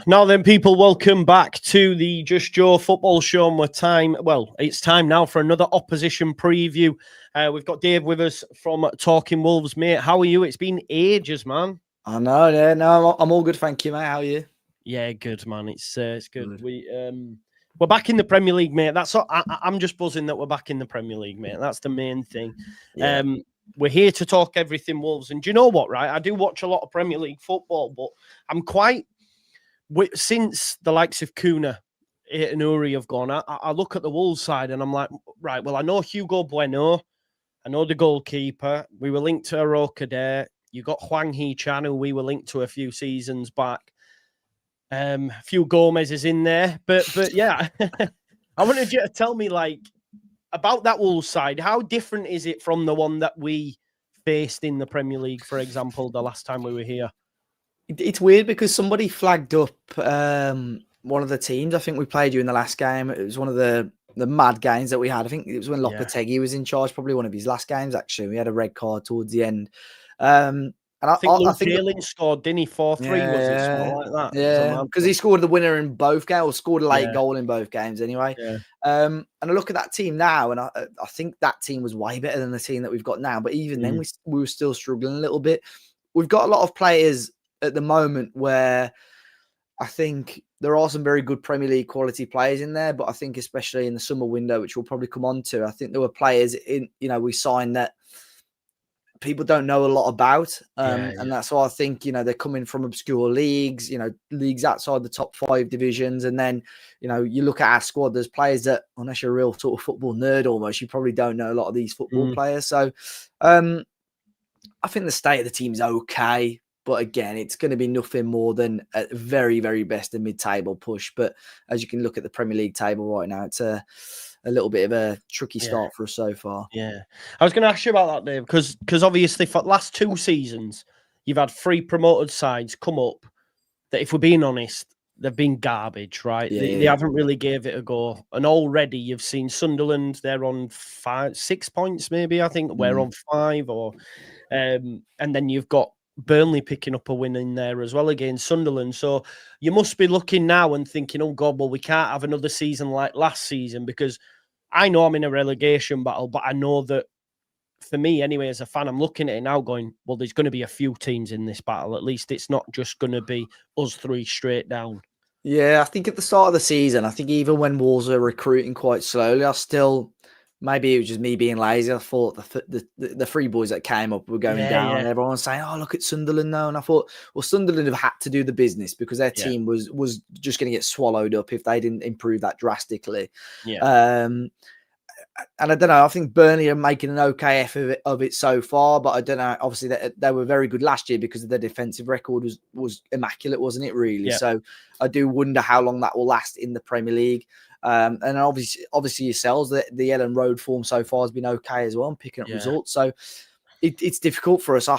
Now then, people, welcome back to the Just Joe football show. It's time now for another opposition preview. We've got Dave with us from Talking Wolves, mate. How are you? It's been ages, man. I know, yeah. No, I'm all good, thank you, mate. How are you? Yeah, good, man. It's good. We're back in the Premier League, mate. That's all, I'm just buzzing that we're back in the Premier League, mate. That's the main thing. Yeah. We're here to talk everything Wolves. And do you know what, right? I do watch a lot of Premier League football, but I'm quite... Since the likes of Kuna and Uri have gone, I look at the Wolves side and I'm like, right, well, I know Hugo Bueno. I know the goalkeeper. We were linked to Aroka there. You got Hwang Hee-chan, who we were linked to a few seasons back. A few Gomez is in there. But yeah, I wanted you to tell me, like, about that Wolves side. How different is it from the one that we faced in the Premier League, for example, the last time we were here? It's weird because somebody flagged up one of the teams. I think we played you in the last game. It was one of the mad games that we had. I think it was when Lopetegui was in charge, probably one of his last games, actually. We had a red card towards the end. And I think Luke Ayling scored, didn't he? 4-3, was it? Something like that. Yeah, because he scored the winner in both games, or scored a late goal in both games anyway. Yeah. And I look at that team now, and I think that team was way better than the team that we've got now. But even then, we were still struggling a little bit. We've got a lot of players at the moment where I think there are some very good Premier League quality players in there, but I think especially in the summer window, which we'll probably come on to, I think there were players we signed that people don't know a lot about. And that's why I think, they're coming from obscure leagues, leagues outside the top 5 divisions. And then, you look at our squad, there's players that, unless you're a real sort of football nerd almost, you probably don't know a lot of these football players. So I think the state of the team is okay. But again, it's going to be nothing more than a very, very best and mid-table push. But as you can look at the Premier League table right now, it's a little bit of a tricky start for us so far. Yeah. I was going to ask you about that, Dave, because obviously for the last 2 seasons, you've had 3 promoted sides come up that, if we're being honest, they've been garbage, right? They haven't really gave it a go. And already you've seen Sunderland, they're on 6 points maybe, I think. We're on 5. And then you've got Burnley picking up a win in there as well against Sunderland. So you must be looking now and thinking, oh God, well, we can't have another season like last season, because I know I'm in a relegation battle, but I know that for me anyway, as a fan, I'm looking at it now going, well, there's going to be a few teams in this battle. At least it's not just going to be us 3 straight down. Yeah, I think at the start of the season, I think even when Wolves are recruiting quite slowly, maybe it was just me being lazy. I thought the 3 boys that came up were going down, and everyone was saying, oh, look at Sunderland now. And I thought, well, Sunderland have had to do the business because their team was just going to get swallowed up if they didn't improve that drastically. And I don't know, I think Burnley are making an okay effort of it so far, but I don't know, obviously they were very good last year because their defensive record was immaculate, wasn't it, really? So I do wonder how long that will last in the Premier League. And obviously yourselves, the Ellen Road form so far has been okay as well, and picking up results. So it's difficult for us. I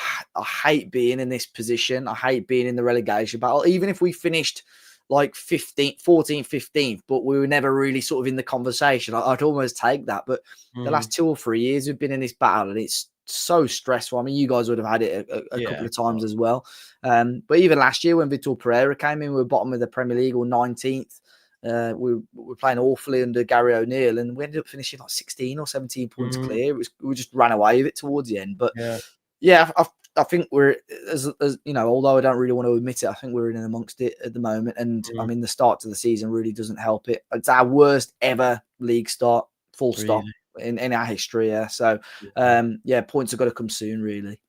hate being in this position. I hate being in the relegation battle. Even if we finished like 14th, 15th, but we were never really sort of in the conversation, I'd almost take that. But the last 2 or 3 years we've been in this battle, and it's so stressful. I mean, you guys would have had it a couple of times as well. But even last year when Vitor Pereira came in, we were bottom of the Premier League, or 19th. We were playing awfully under Gary O'Neill, and we ended up finishing like 16 or 17 points clear. We just ran away with it towards the end. But I think we're, as although I don't really want to admit it, I think we're in amongst it at the moment. And I mean, the start to the season really doesn't help it. It's our worst ever league start, full stop, in our history. So points have got to come soon, really.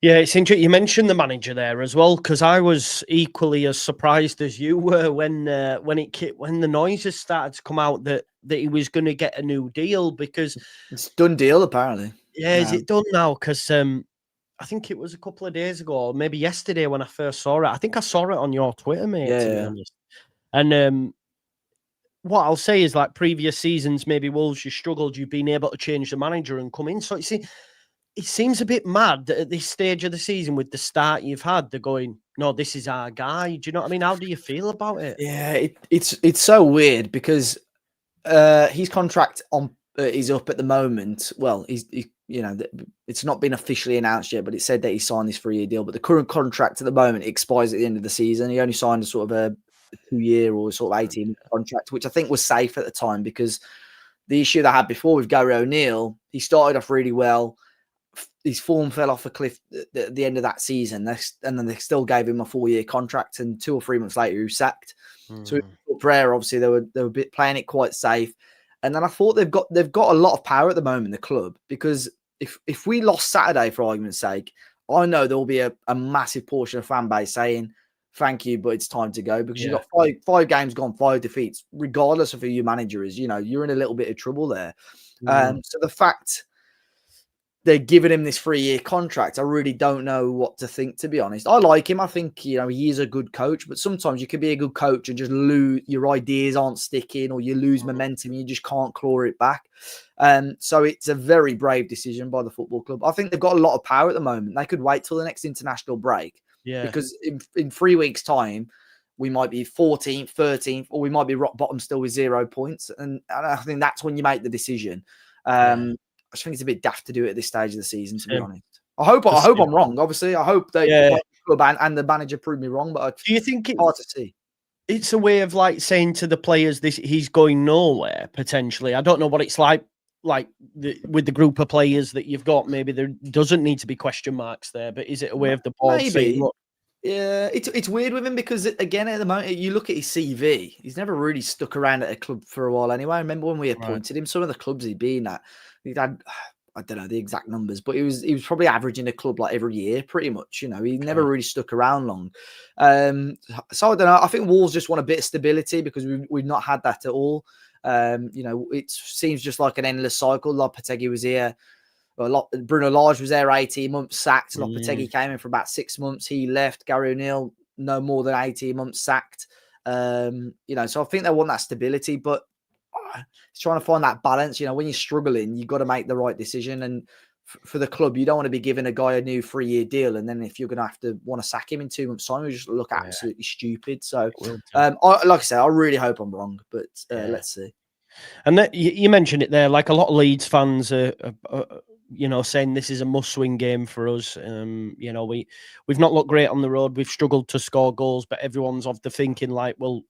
Yeah, it's interesting. You mentioned the manager there as well, because I was equally as surprised as you were when the noises started to come out that he was going to get a new deal, because it's done deal apparently. Yeah, is it done now? Because I think it was a couple of days ago, or maybe yesterday when I first saw it. I think I saw it on your Twitter, mate. To be honest. And what I'll say is, like previous seasons, maybe Wolves, you struggled. You've been able to change the manager and come in. So you see, it seems a bit mad that at this stage of the season, with the start you've had, they're going, no, this is our guy. Do you know what I mean? How do you feel about it? Yeah, it's so weird because his contract is up at the moment. Well, it's not been officially announced yet, but it said that he signed this 3-year deal. But the current contract at the moment expires at the end of the season. He only signed a sort of a 2-year or sort of 18 contract, which I think was safe at the time, because the issue they had before with Gary O'Neill, he started off really well. His form fell off a cliff at the end of that season, and then they still gave him a 4-year contract, and 2 or 3 months later he was sacked. So Pereira, obviously they were playing it quite safe, and then I thought they've got a lot of power at the moment, the club, because if we lost Saturday, for argument's sake, I know there will be a massive portion of fan base saying thank you, but it's time to go, because you've got five games gone, 5 defeats, regardless of who your manager is. You're in a little bit of trouble there. So the fact they're giving him this 3-year contract, I really don't know what to think, to be honest. I like him. I think, he is a good coach, but sometimes you can be a good coach and just lose, your ideas aren't sticking, or you lose momentum and you just can't claw it back. So it's a very brave decision by the football club. I think they've got a lot of power at the moment. They could wait till the next international break, because in 3 weeks' time, we might be 14th, 13th, or we might be rock bottom still with 0 points. And I think that's when you make the decision. I just think it's a bit daft to do it at this stage of the season, to be honest. I hope I'm wrong. Obviously, I hope the club and the manager prove me wrong. But do you think it's hard to see? It's a way of saying to the players, he's going nowhere potentially. I don't know what it's like with the group of players that you've got. Maybe there doesn't need to be question marks there, but is it a way of the board saying, look? Yeah, it's weird with him, because again, at the moment, you look at his CV, he's never really stuck around at a club for a while anyway. I remember when we appointed him, some of the clubs he'd been at, he'd had, I don't know the exact numbers, but he was probably averaging a club like every year, pretty much. He never really stuck around long. So I don't know. I think Wolves just want a bit of stability, because we've not had that at all. It seems just like an endless cycle. Lopetegui was here. Bruno Lage was there 18 months, sacked. Lopetegui came in for about 6 months. He left. Gary O'Neill, no more than 18 months, sacked. So I think they want that stability, but it's trying to find that balance. When you're struggling, you've got to make the right decision. And for the club, you don't want to be giving a guy a new 3-year deal, and then if you're going to have to want to sack him in 2 months' time, you just look absolutely stupid. So, like I said, I really hope I'm wrong, but let's see. And you mentioned it there, like a lot of Leeds fans are saying this is a must-win game for us. We've not looked great on the road. We've struggled to score goals, but everyone's of the thinking well,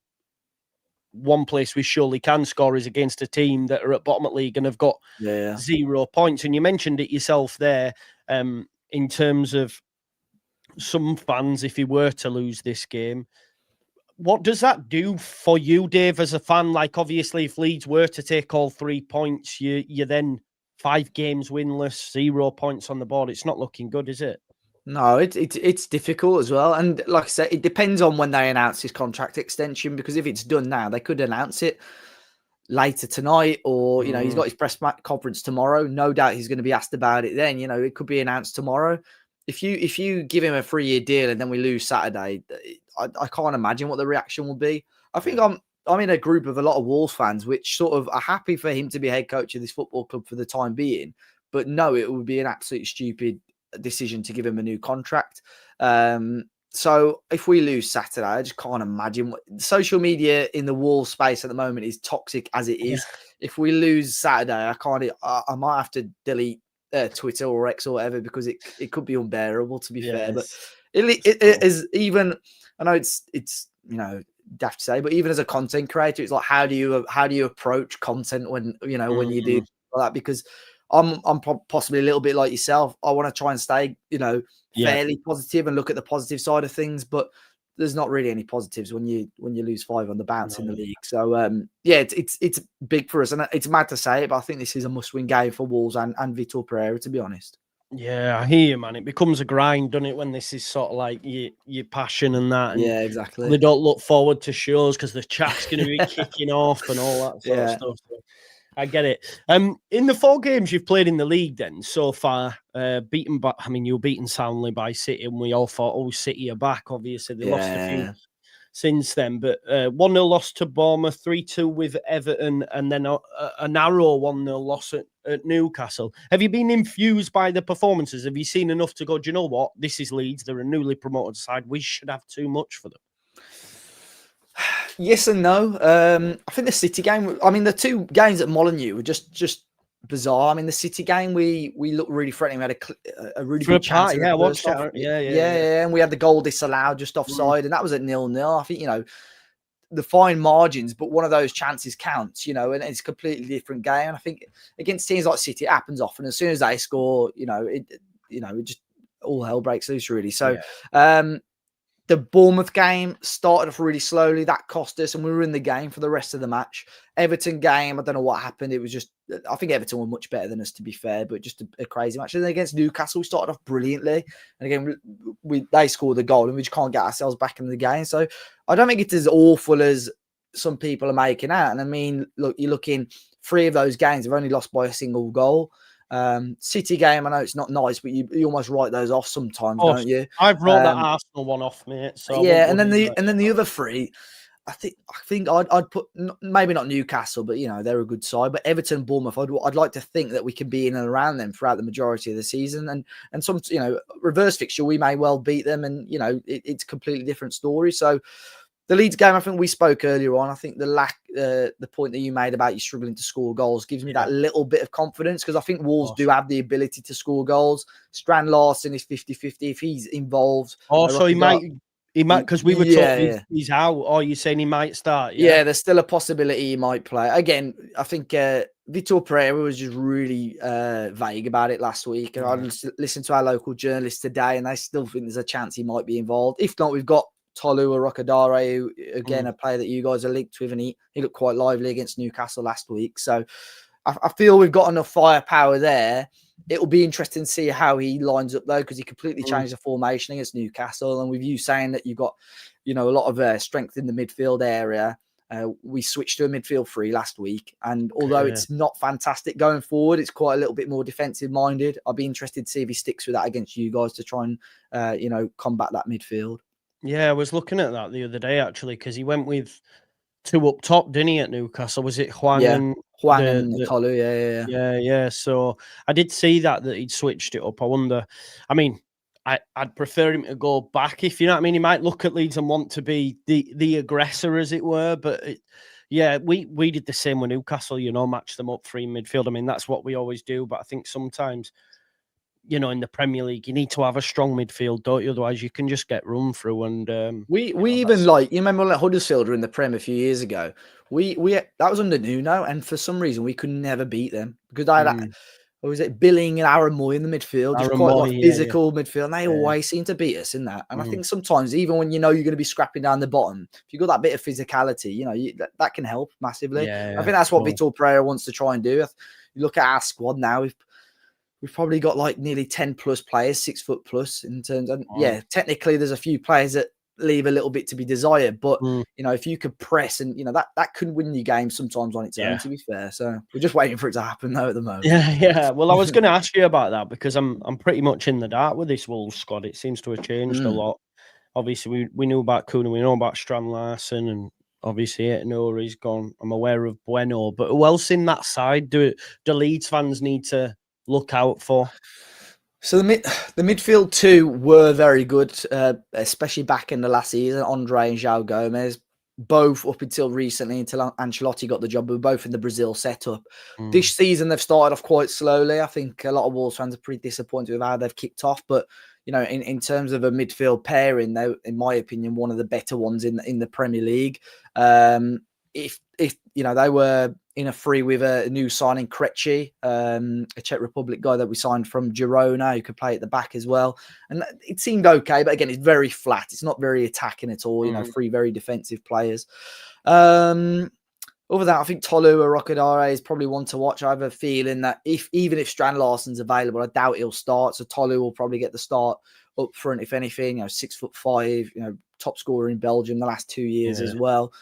one place we surely can score is against a team that are at bottom of league and have got 0 points. And you mentioned it yourself there, in terms of some fans, if you were to lose this game, what does that do for you, Dave, as a fan? Like, obviously, if Leeds were to take all 3 points, you're then 5 games winless, 0 points on the board. It's not looking good, is it? No, it's difficult as well. And like I said, it depends on when they announce his contract extension, because if it's done now, they could announce it later tonight, or, he's got his press conference tomorrow. No doubt he's going to be asked about it then. It could be announced tomorrow. If you give him a 3-year deal and then we lose Saturday, I can't imagine what the reaction will be. I think I'm in a group of a lot of Wolves fans which sort of are happy for him to be head coach of this football club for the time being, but no, it would be an absolutely stupid decision to give him a new contract. So if we lose Saturday, I just can't imagine what social media in the Wolves space at the moment is toxic as it is. If we lose Saturday, I might have to delete Twitter or X or whatever, because it could be unbearable, to be fair. But it is, even, I know it's daft to say, but even as a content creator, it's like, how do you approach content when when you do like that? Because I'm possibly a little bit like yourself. I want to try and stay fairly positive and look at the positive side of things, but there's not really any positives when you lose 5 on the bounce in the league. So it's big for us, and it's mad to say it, but I think this is a must-win game for Wolves and Vitor Pereira, to be honest. Yeah, I hear you, man. It becomes a grind, doesn't it, when this is sort of like your passion and that. And exactly. They don't look forward to shows because the chat's going to be kicking off and all that sort of stuff. So I get it. In the 4 games you've played in the league then so far, beaten by, you were beaten soundly by City, and we all thought, City are back. Obviously, they lost a few since then, but 1-0 loss to Bournemouth, 3-2 with Everton, and then a narrow 1-0 loss at Newcastle. Have you been infused by the performances? Have you seen enough to go, do you know what? This is Leeds. They're a newly promoted side. We should have too much for them. Yes and no. I think the City game, the 2 games at Molineux were just bizarre. The City game, we looked really threatening. We had a really good chance. I watched it. Yeah. And we had the goal disallowed just offside, and that was at 0-0. I think, the fine margins, but one of those chances counts, you know, and it's a completely different game. And I think against teams like City, it happens often. As soon as they score, it just all hell breaks loose, really. So, the Bournemouth game started off really slowly. That cost us, and we were in the game for the rest of the match. Everton game, I don't know what happened. It was just, I think Everton were much better than us, to be fair, but just a crazy match. And then against Newcastle, we started off brilliantly. And again, they scored the goal, and we just can't get ourselves back in the game. So I don't think it's as awful as some people are making out. And I mean, look, you're looking 3 of those games have only lost by a single goal. City game, I know it's not nice, but you almost write those off sometimes, don't you? I've wrote that Arsenal one off, mate. So yeah, and then the other 3, I think I'd put, maybe not Newcastle, but they're a good side. But Everton, Bournemouth, I'd like to think that we can be in and around them throughout the majority of the season. And some reverse fixture, we may well beat them, and it's a completely different story. So the Leeds game, I think we spoke earlier on. I think the point that you made about you struggling to score goals gives me that little bit of confidence, because I think Wolves do have the ability to score goals. Strand Larson is 50-50 if he's involved. So he might, because we were talking he's out. Or you saying he might start? Yeah, there's still a possibility he might play. Again, I think Vitor Pereira was just really vague about it last week. And I listened to our local journalists today, and they still think there's a chance he might be involved. If not, we've got Tolu Arokadare, who, again, a player that you guys are linked with, and he looked quite lively against Newcastle last week. So I feel we've got enough firepower there. It will be interesting to see how he lines up, though, because he completely changed the formation against Newcastle. And with you saying that you've got, a lot of strength in the midfield area, we switched to a midfield 3 last week. And although it's not fantastic going forward, it's quite a little bit more defensive minded. I'll be interested to see if he sticks with that against you guys to try and, combat that midfield. Yeah, I was looking at that the other day, actually, because he went with 2 up top, didn't he, at Newcastle? Was it Hwang and Tolu? Yeah. So I did see that he'd switched it up. I wonder. I mean, I'd prefer him to go back, if you know what I mean. He might look at Leeds and want to be the aggressor, as it were. But we did the same with Newcastle. Match them up 3 in midfield. I mean, that's what we always do. But I think sometimes, in the Premier League, you need to have a strong midfield, don't you? Otherwise, you can just get run through. And we even you remember like Huddersfield were in the Prem a few years ago. We that was under Nuno, and for some reason we could never beat them because or was it Billing and Aaron Moy in the midfield, just quite like physical midfield. And they always seem to beat us in that. And I think sometimes, even when you're going to be scrapping down the bottom, if you've got that bit of physicality, that can help massively. I think that's what Vitor Pereira wants to try and do. You look at our squad now, we've probably got like nearly 10 plus players, 6 foot plus in terms of, technically there's a few players that leave a little bit to be desired, but if you could press and that could win you games sometimes on its own, to be fair. So we're just waiting for it to happen though at the moment. Well, I was going to ask you about that because I'm pretty much in the dark with this Wolves squad. It seems to have changed a lot. Obviously we knew about Kuna, we know about Strand Larson, and obviously Nori's gone. I'm aware of Bueno, but who else in that side do Leeds fans need to look out for? So the midfield 2 were very good, especially back in the last season. Andre and João Gomez, both up until recently, until Ancelotti got the job, we were both in the Brazil setup. This season they've started off quite slowly. I think a lot of Wolves fans are pretty disappointed with how they've kicked off, but in terms of a midfield pairing, they're, in my opinion, one of the better ones in the Premier League. If they were in a free with a new signing, Krejci, a Czech Republic guy that we signed from Girona, who could play at the back as well. And it seemed okay, but again, it's very flat. It's not very attacking at all. 3 very defensive players. Over that, I think Tolu Arokadare is probably one to watch. I have a feeling that even if Strand Larson's available, I doubt he'll start. So Tolu will probably get the start up front, if anything. 6'5", top scorer in Belgium the last 2 years as well.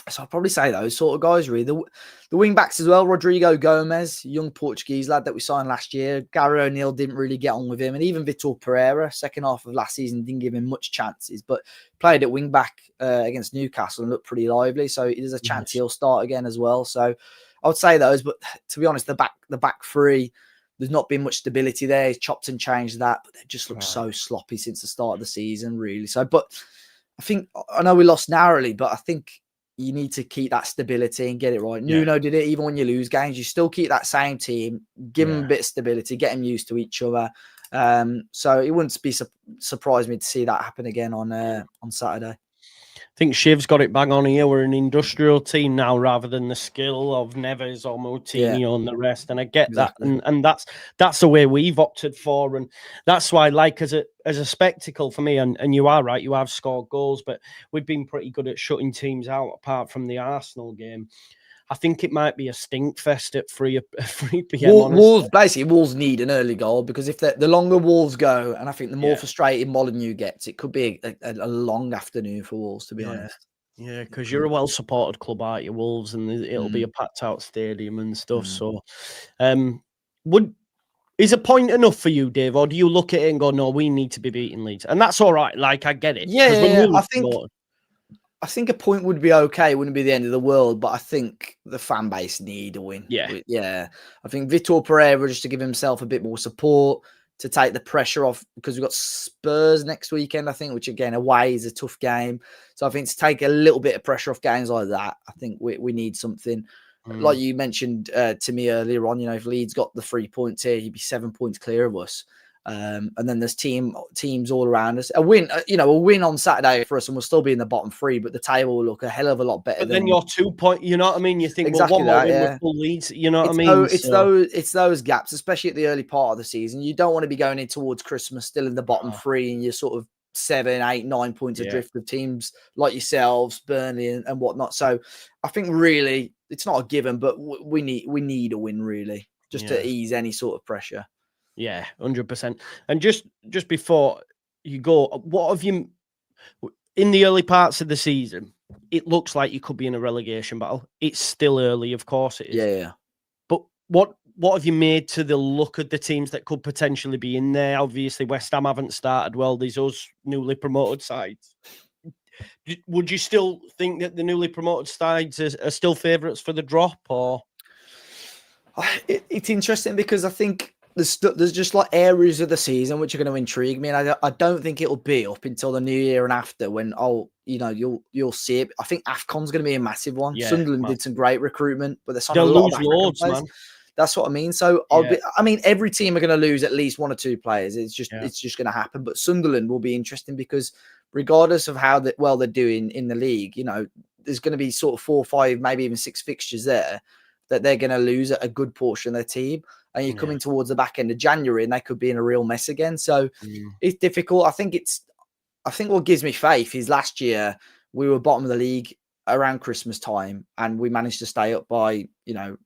So I'll probably say those sort of guys, really. The wing backs as well, Rodrigo Gomez, young Portuguese lad that we signed last year. Gary O'Neill didn't really get on with him. And even Vitor Pereira, second half of last season, didn't give him much chances, but played at wing back against Newcastle and looked pretty lively. So there's a chance he'll start again as well. So I would say those, but to be honest, the back 3, there's not been much stability there. He's chopped and changed that, but they just look so sloppy since the start of the season, really. So, but I know we lost narrowly, but I think you need to keep that stability and get it right. Nuno did it. Even when you lose games, you still keep that same team, give them a bit of stability, get them used to each other. So it wouldn't surprise me to see that happen again on Saturday. think Shiv's got it bang on here. We're an industrial team now rather than the skill of Neves or Moutinho and the rest. And I get Exactly. that. And that's the way we've opted for. And that's why, like, as a spectacle for me, and you are right, you have scored goals, but we've been pretty good at shutting teams out apart from the Arsenal game. I think it might be a stink fest at 3 p.m. Wolves need an early goal, because if the longer Wolves go, and I think the more frustrated Molineux gets, it could be a long afternoon for Wolves, to be honest. Yeah, because you're a well-supported club, aren't you, Wolves, and it'll be a packed-out stadium and stuff. So, is a point enough for you, Dave, or do you look at it and go, no, we need to be beating Leeds? And that's all right. Like, I get it. Yeah, I think a point would be okay. It wouldn't be the end of the world, but I think the fan base need a win. Yeah. I think Vitor Pereira, just to give himself a bit more support, to take the pressure off, because we've got Spurs next weekend, I think, which again, away is a tough game. So I think to take a little bit of pressure off games like that, I think we need something. Like you mentioned to me earlier on, if Leeds got the 3 points here, he'd be 7 points clear of us. And then there's teams all around us. A win on Saturday for us, and we'll still be in the bottom 3, but the table will look a hell of a lot better. But then you're 2 point, you know what I mean? You think, exactly, well, one more win with full Leeds, you know what I mean? It's those gaps, especially at the early part of the season. You don't want to be going in towards Christmas still in the bottom 3, and you're sort of 7, 8, 9 points adrift of teams like yourselves, Burnley and whatnot. So I think really it's not a given, but we need a win, really, just to ease any sort of pressure. Yeah, 100%. And just before you go, what have you, in the early parts of the season, it looks like you could be in a relegation battle. It's still early, of course it is. Yeah. But what have you made to the look of the teams that could potentially be in there? Obviously, West Ham haven't started well. There's us newly promoted sides. Would you still think that the newly promoted sides are still favourites for the drop? Or it's interesting, because I think there's just like areas of the season which are going to intrigue me, and I don't think it'll be up until the new year and after, when you'll see it. I think AFCON's going to be a massive one. Sunderland did some great recruitment, but they'll lose loads, man. That's what I mean. So every team are going to lose at least 1 or 2 players. It's just going to happen. But Sunderland will be interesting, because regardless of how well they're doing in the league, there's going to be sort of 4 or 5, maybe even 6 fixtures there that they're going to lose a good portion of their team. And you're coming towards the back end of January, and they could be in a real mess again. So it's difficult. I think what gives me faith is last year we were bottom of the league around Christmas time, and we managed to stay up by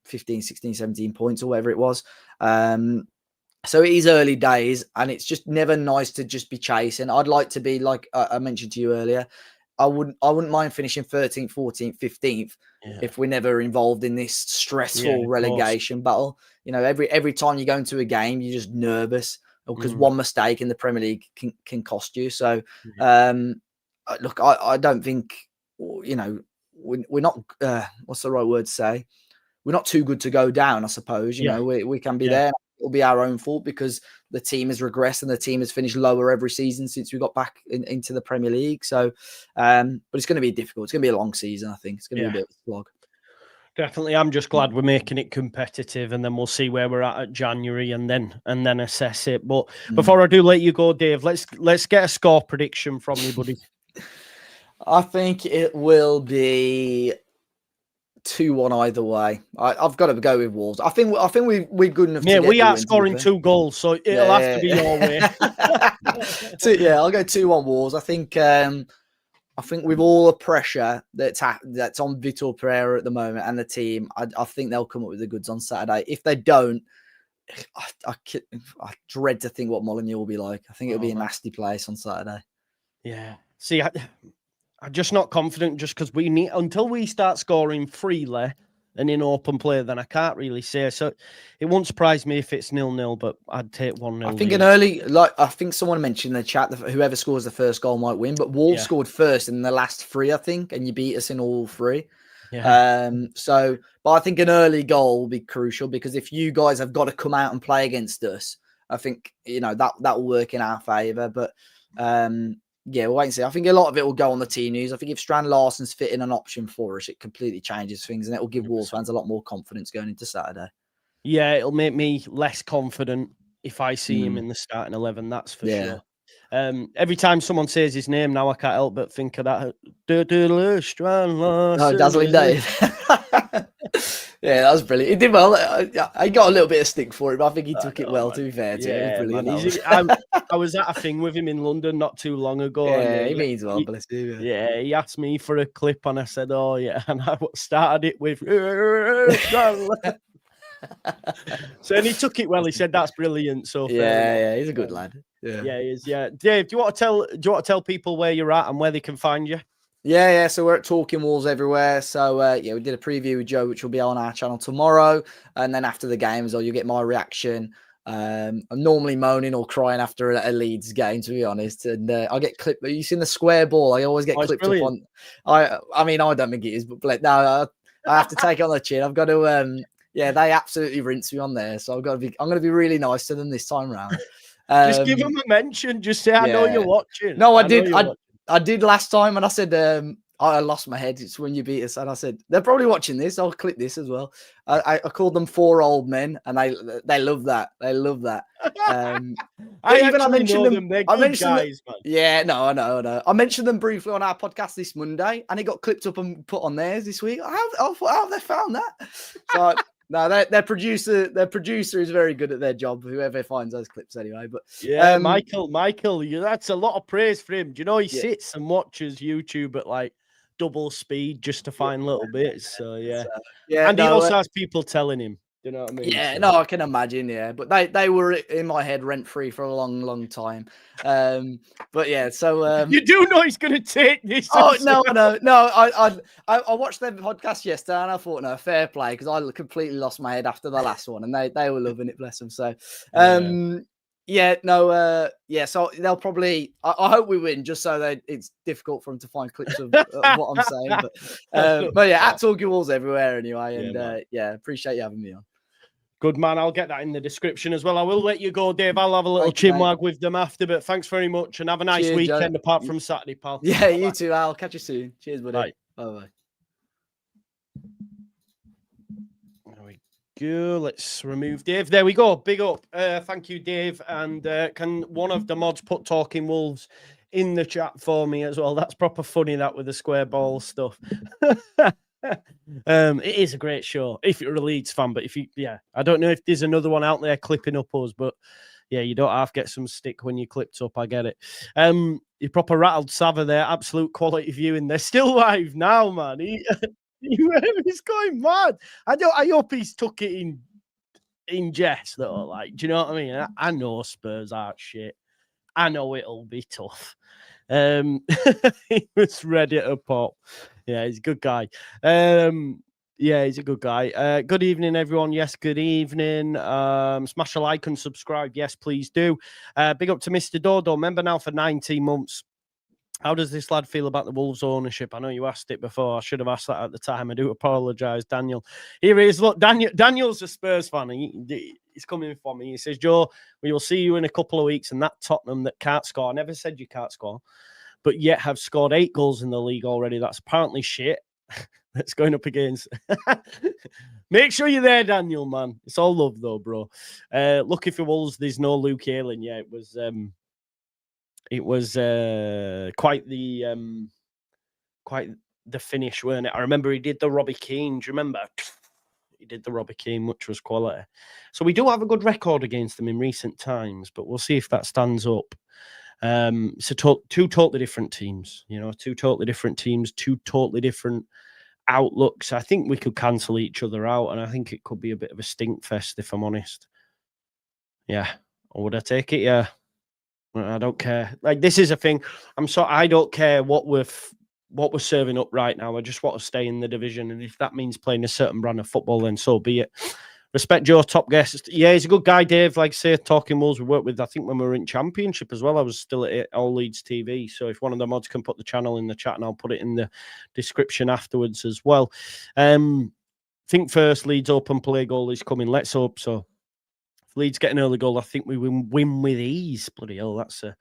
15, 16, 17 points or whatever it was. So it is early days, and it's just never nice to just be chasing. I'd like to be, like I mentioned to you earlier, I wouldn't mind finishing 13th, 14th, 15th if we're never involved in this stressful relegation battle. Every time you go into a game, you're just nervous, because one mistake in the Premier League can cost you. So, look, I don't think, we're not, what's the right word to say? We're not too good to go down, I suppose. We can be there. It'll be our own fault, because the team has regressed and the team has finished lower every season since we got back into the Premier League. So, but it's going to be difficult. It's going to be a long season, I think. It's going to be a bit of a slog. Definitely. I'm just glad we're making it competitive, and then we'll see where we're at January, and then assess it. But before I do let you go, Dave, let's get a score prediction from you, buddy. I think it will be 2-1 either way. I've got to go with Wolves. I think we're good enough. Yeah, we are scoring 2 goals, so it'll have to be your way. I'll go 2-1 Wolves. I think with all the pressure that's on Vitor Pereira at the moment and the team, I think they'll come up with the goods on Saturday. If they don't, I dread to think what Molineux will be like. I think it'll be a nasty place on Saturday. Yeah. See, I'm just not confident, just because we need, until we start scoring freely and in open play, then I can't really say. So it won't surprise me if it's 0-0, but I'd take 1-0. I think I think someone mentioned in the chat that whoever scores the first goal might win, but Wolves scored first in the last 3, I think, and you beat us in all 3. Yeah. But I think an early goal will be crucial, because if you guys have got to come out and play against us, I think, that will work in our favour. But, we'll wait and see. I think a lot of it will go on the team news. I think if Strand Larsen's fit in an option for us, it completely changes things, and it will give Wolves fans a lot more confidence going into Saturday. Yeah, it'll make me less confident if I see him in the starting 11, that's for sure. Every time someone says his name now, I can't help but think of that. Oh, Dazzling Dave. Yeah, that was brilliant. He did well. I got a little bit of stick for it, but I think he took it well, to be fair to him. It was brilliant. I was at a thing with him in London not too long ago. Yeah, he means well, bless him. Yeah, he asked me for a clip and I said, oh, yeah. And I started it with... So, and he took it well. He said, that's brilliant. So yeah, he's a good lad. Yeah, he is. Yeah. Dave, do you want to tell people where you're at and where they can find you? Yeah. So we're at Talking Wolves everywhere. So we did a preview with Joe, which will be on our channel tomorrow. And then after the game as well, you'll get my reaction. I'm normally moaning or crying after a Leeds game, to be honest. And I get clipped. You seen the square ball? I always get clipped up on. I mean, I don't think it is, but no, I have to take it on the chin. I've got to. Yeah, they absolutely rinse me on there. So I'm going to be really nice to them this time round. Just give them a mention. Just say, I know you're watching. No, I did. I did last time, and I said, I lost my head. It's when you beat us, and I said they're probably watching this. I'll clip this as well. I called them 4 old men, and they love that. They love that. I mentioned them. They're good guys, man. Yeah, no, I know. I mentioned them briefly on our podcast this Monday, and it got clipped up and put on theirs this week. How have they found that? So. No, their producer is very good at their job. Whoever finds those clips, anyway. But yeah, Michael, that's a lot of praise for him. Do you know he sits and watches YouTube at like double speed just to find little bits? So yeah, and he also has people telling him. You know what I mean? Yeah, so. No, I can imagine. Yeah, but they were in my head rent free for a long time. But yeah, so you do know he's going to take this. Oh no. I watched their podcast yesterday and I thought, no, fair play, because I completely lost my head after the last one, and they were loving it, bless them. So so they'll probably. I hope we win, just so that it's difficult for them to find clips of what I'm saying. But yeah, at Talking Wolves everywhere anyway, and appreciate you having me on. Good man, I'll get that in the description as well. I will let you go, Dave. I'll have a little chinwag with them after, but thanks very much and have a nice weekend apart from Saturday, pal. Yeah, bye-bye. You too, Al. Catch you soon. Cheers, buddy. Bye. There we go. Let's remove Dave. There we go. Big up. Thank you, Dave. And can one of the mods put Talking Wolves in the chat for me as well? That's proper funny, that with the square ball stuff. It is a great show if you're a Leeds fan, but I don't know if there's another one out there clipping up us, but yeah, you don't have to get some stick when you clipped up. I get it. You proper rattled Sava there. Absolute quality viewing. They're still live now, man. He's going mad. I hope he's took it in jest though. Like, do you know what I mean? I know Spurs aren't shit. I know it'll be tough. He was ready to pop. Yeah, he's a good guy. He's a good guy. Good evening, everyone. Yes, good evening. Smash a like and subscribe. Yes, please do. Big up to Mr. Dodo. Member now for 19 months. How does this lad feel about the Wolves ownership? I know you asked it before. I should have asked that at the time. I do apologise, Daniel. Here he is. Look, Daniel's a Spurs fan. He's coming for me. He says, Joe, we will see you in a couple of weeks, and that Tottenham that can't score. I never said you can't score, but yet have scored 8 goals in the league already. That's apparently shit. That's going up against. Make sure you're there, Daniel, man. It's all love, though, bro. Lucky for Wolves, there's no Luke Ayling. Yeah, it was quite the finish, weren't it? I remember he did the Robbie Keane. Do you remember? He did the Robbie Keane, which was quality. So we do have a good record against them in recent times, but we'll see if that stands up. So two totally different teams, two totally different teams, two totally different outlooks. I think we could cancel each other out, and I think it could be a bit of a stink fest, if I'm honest. Yeah. Or would I take it? Yeah. I don't care. Like, this is a thing. I don't care what we're serving up right now. I just want to stay in the division, and if that means playing a certain brand of football, then so be it. Respect Joe, top guest. Yeah, he's a good guy, Dave. Like I say, Talking Wolves we worked with, I think, when we were in Championship as well. I was still at All Leeds TV. So if one of the mods can put the channel in the chat, and I'll put it in the description afterwards as well. Think first, Leeds open play goal is coming. Let's hope so. If Leeds get an early goal, I think we win with ease. Bloody hell, that's a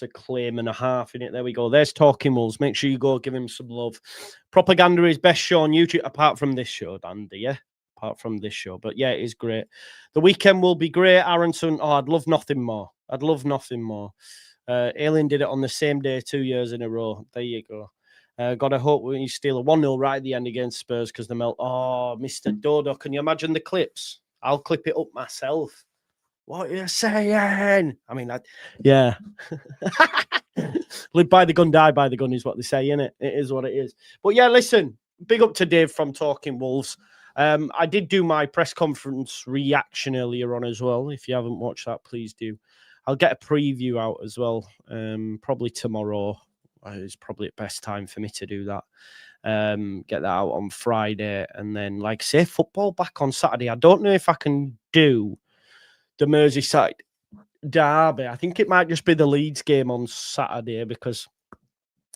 claim and a half in it. There we go. There's Talking Wolves. Make sure you go give him some love. Propaganda is best show on YouTube, apart from this show, Andy, yeah? Apart from this show. But yeah, it is great. The weekend will be great. Aronson, I'd love nothing more. Alien did it on the same day 2 years in a row. There you go. Gotta hope when you steal a 1-0 right at the end against Spurs because the melt. Oh, Mr. Dodo, can you imagine the clips? I'll clip it up myself. What are you saying? I mean, yeah. Live by the gun, die by the gun is what they say, innit? It is what it is. But yeah, listen, big up to Dave from Talking Wolves. I did do my press conference reaction earlier on as well. If you haven't watched that, please do. I'll get a preview out as well, probably tomorrow. It's probably the best time for me to do that. Get that out on Friday. And then, like I say, football back on Saturday. I don't know if I can do the Merseyside derby. I think it might just be the Leeds game on Saturday because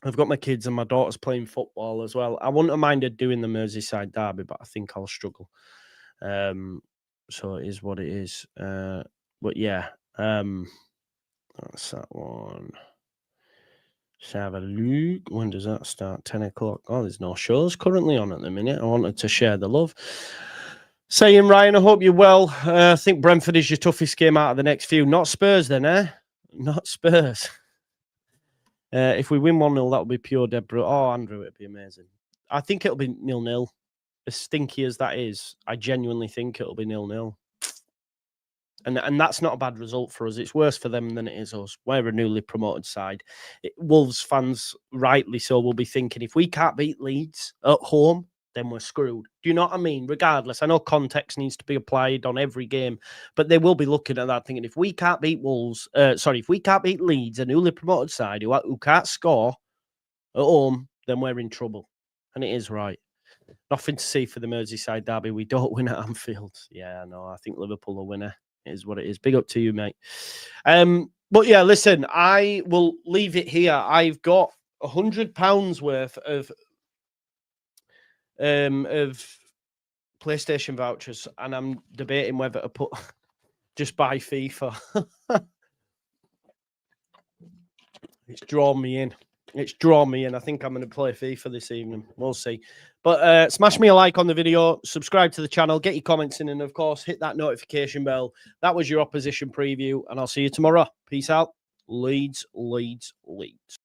I've got my kids and my daughter's playing football as well. I wouldn't have minded doing the Merseyside derby, but I think I'll struggle. So it is what it is. But yeah, that's that one. Let's have a look. When does that start? 10 o'clock. Oh, there's no shows currently on at the minute. I wanted to share the love. Saying, Ryan, I hope you're well. I think Brentford is your toughest game out of the next few. Not Spurs then, eh? Not Spurs. If we win 1-0, that would be pure Deborah. Oh, Andrew, it'd be amazing. I think it'll be 0-0. As stinky as that is, I genuinely think it'll be 0-0. And that's not a bad result for us. It's worse for them than it is us. We're a newly promoted side. Wolves fans, rightly so, will be thinking, if we can't beat Leeds at home, then we're screwed. Do you know what I mean? Regardless, I know context needs to be applied on every game, but they will be looking at that thinking, if we can't beat if we can't beat Leeds, a newly promoted side who can't score at home, then we're in trouble. And it is right. Nothing to see for the Merseyside derby. We don't win at Anfield. Yeah, no, I think Liverpool will win it. It is what it is. Big up to you, mate. But yeah, listen, I will leave it here. I've got £100 worth of PlayStation vouchers, and I'm debating whether to just buy FIFA. It's drawn me in. It's drawn me in. I think I'm going to play FIFA this evening. We'll see. But smash me a like on the video, subscribe to the channel, get your comments in, and of course, hit that notification bell. That was your opposition preview, and I'll see you tomorrow. Peace out. Leeds, Leeds, Leeds.